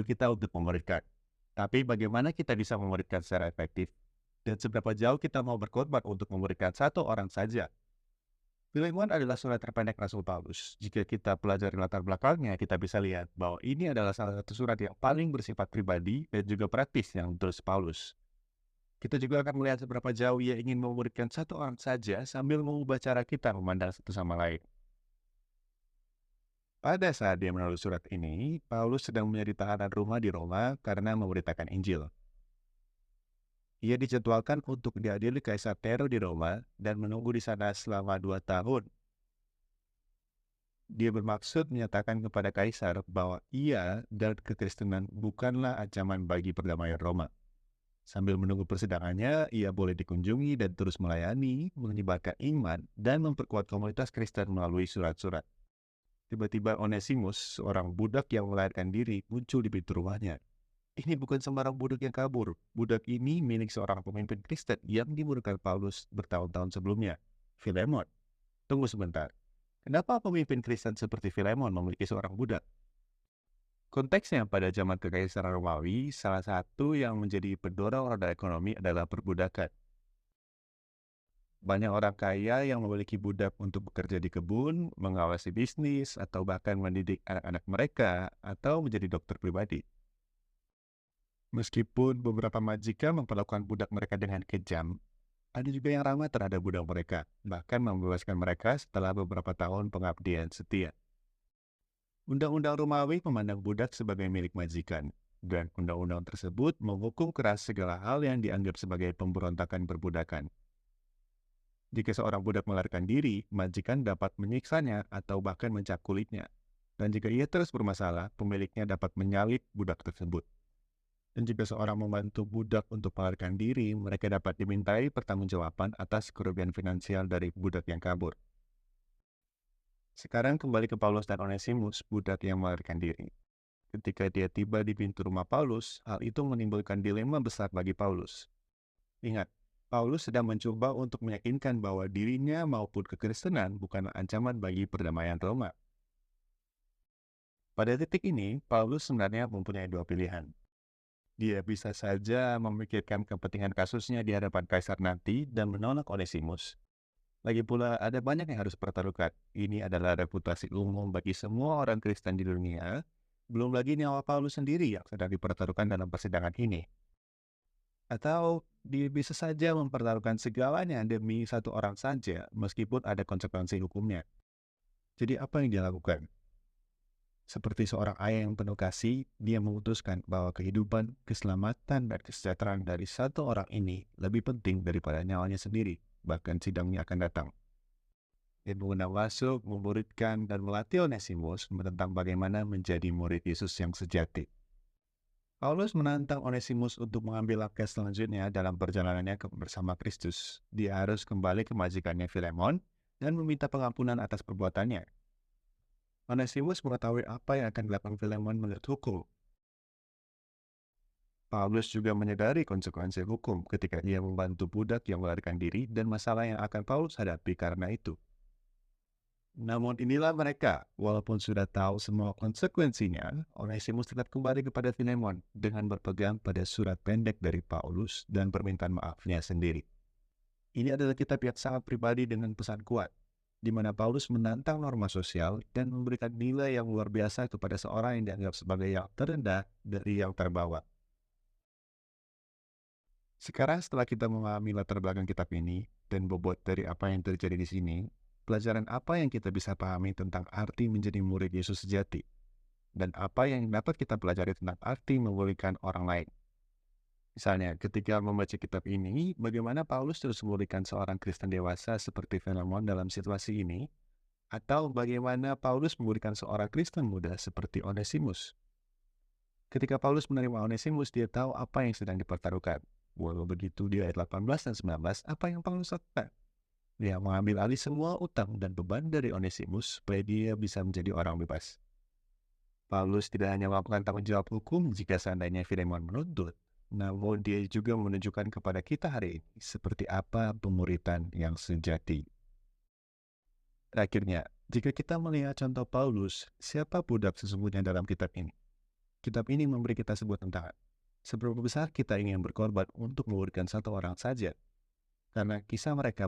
memanggil kita untuk memuridkan. Tapi bagaimana kita bisa memuridkan secara efektif? Dan seberapa jauh kita mau berkorban untuk memuridkan satu orang saja? Filemon adalah surat terpendek Rasul Paulus. Jika kita pelajari latar belakangnya, kita bisa lihat bahwa ini adalah salah satu surat yang paling bersifat pribadi dan juga praktis yang ditulis Paulus. Kita juga akan melihat seberapa jauh ia ingin memuridkan satu orang saja sambil mengubah cara kita memandang satu sama lain. Pada saat dia menulis surat ini, Paulus sedang menjadi tahanan rumah di Roma karena memberitakan Injil. Ia dijadwalkan untuk diadili Kaisar Nero di Roma dan menunggu di sana selama 2 tahun. Dia bermaksud menyatakan kepada Kaisar bahwa ia dan kekristenan bukanlah ancaman bagi perdamaian Roma. Sambil menunggu persidangannya, ia boleh dikunjungi dan terus melayani, menyebarkan iman, dan memperkuat komunitas Kristen melalui surat-surat. Tiba-tiba Onesimus, seorang budak yang melarikan diri, muncul di pintu rumahnya. Ini bukan sembarang budak yang kabur. Budak ini milik seorang pemimpin Kristen yang dimurkai Paulus bertahun-tahun sebelumnya, Filemon. Tunggu sebentar. Kenapa pemimpin Kristen seperti Filemon memiliki seorang budak? Konteksnya pada zaman Kekaisaran Romawi, salah satu yang menjadi pendorong roda ekonomi adalah perbudakan. Banyak orang kaya yang memiliki budak untuk bekerja di kebun, mengawasi bisnis, atau bahkan mendidik anak-anak mereka, atau menjadi dokter pribadi. Meskipun beberapa majikan memperlakukan budak mereka dengan kejam, ada juga yang ramah terhadap budak mereka, bahkan membebaskan mereka setelah beberapa tahun pengabdian setia. Undang-undang Romawi memandang budak sebagai milik majikan, dan undang-undang tersebut menghukum keras segala hal yang dianggap sebagai pemberontakan perbudakan. Jika seorang budak melarikan diri, majikan dapat menyiksanya atau bahkan mencakulitnya. Dan jika ia terus bermasalah, pemiliknya dapat menyalip budak tersebut. Dan jika seorang membantu budak untuk melarikan diri, mereka dapat dimintai pertanggungjawaban atas kerugian finansial dari budak yang kabur. Sekarang kembali ke Paulus dan Onesimus, budak yang melarikan diri. Ketika dia tiba di pintu rumah Paulus, hal itu menimbulkan dilema besar bagi Paulus. Ingat, Paulus sedang mencoba untuk meyakinkan bahwa dirinya maupun kekristenan bukanlah ancaman bagi perdamaian Roma. Pada titik ini, Paulus sebenarnya mempunyai dua pilihan. Dia bisa saja memikirkan kepentingan kasusnya di hadapan Kaisar nanti dan menolak Onesimus. Lagi pula, ada banyak yang harus dipertaruhkan. Ini adalah reputasi umum bagi semua orang Kristen di dunia, belum lagi nyawa Paulus sendiri yang sedang dipertaruhkan dalam persidangan ini. Atau dia bisa saja mempertaruhkan segalanya demi satu orang saja, meskipun ada konsekuensi hukumnya. Jadi apa yang dia lakukan? Seperti seorang ayah yang penuh kasih, dia memutuskan bahwa kehidupan, keselamatan, dan kesejahteraan dari satu orang ini lebih penting daripada nyawanya sendiri, bahkan sidangnya akan datang. Dia mengundang masuk, memuridkan, dan melatih Onesimus tentang bagaimana menjadi murid Yesus yang sejati. Paulus menantang Onesimus untuk mengambil langkah selanjutnya dalam perjalanannya bersama Kristus. Dia harus kembali ke majikannya Filemon dan meminta pengampunan atas perbuatannya. Onesimus mengetahui apa yang akan dilakukan Filemon menurut hukum. Paulus juga menyadari konsekuensi hukum ketika ia membantu budak yang melarikan diri dan masalah yang akan Paulus hadapi karena itu. Namun inilah mereka, walaupun sudah tahu semua konsekuensinya, Onesimus tetap kembali kepada Filemon dengan berpegang pada surat pendek dari Paulus dan permintaan maafnya sendiri. Ini adalah kitab yang sangat pribadi dengan pesan kuat, di mana Paulus menantang norma sosial dan memberikan nilai yang luar biasa kepada seorang yang dianggap sebagai yang terendah dari yang terbawa. Sekarang setelah kita memahami latar belakang kitab ini dan bobot dari apa yang terjadi di sini, pelajaran apa yang kita bisa pahami tentang arti menjadi murid Yesus sejati? Dan apa yang dapat kita pelajari tentang arti memulihkan orang lain? Misalnya, ketika membaca kitab ini, bagaimana Paulus terus memulihkan seorang Kristen dewasa seperti Filemon dalam situasi ini? Atau bagaimana Paulus memulihkan seorang Kristen muda seperti Onesimus? Ketika Paulus menerima Onesimus, dia tahu apa yang sedang dipertaruhkan. Walau begitu di ayat 18 dan 19, apa yang Paulus lakukan? Dia mengambil alih semua utang dan beban dari Onesimus supaya dia bisa menjadi orang bebas. Paulus tidak hanya melakukan tanggung jawab hukum jika seandainya Filemon menuntut, namun dia juga menunjukkan kepada kita hari ini seperti apa pemuritan yang sejati. Terakhirnya, jika kita melihat contoh Paulus, siapa budak sesungguhnya dalam kitab ini? Kitab ini memberi kita sebuah tantangan. Seberapa besar kita ingin berkorban untuk memulihkan satu orang saja? Karena kisah mereka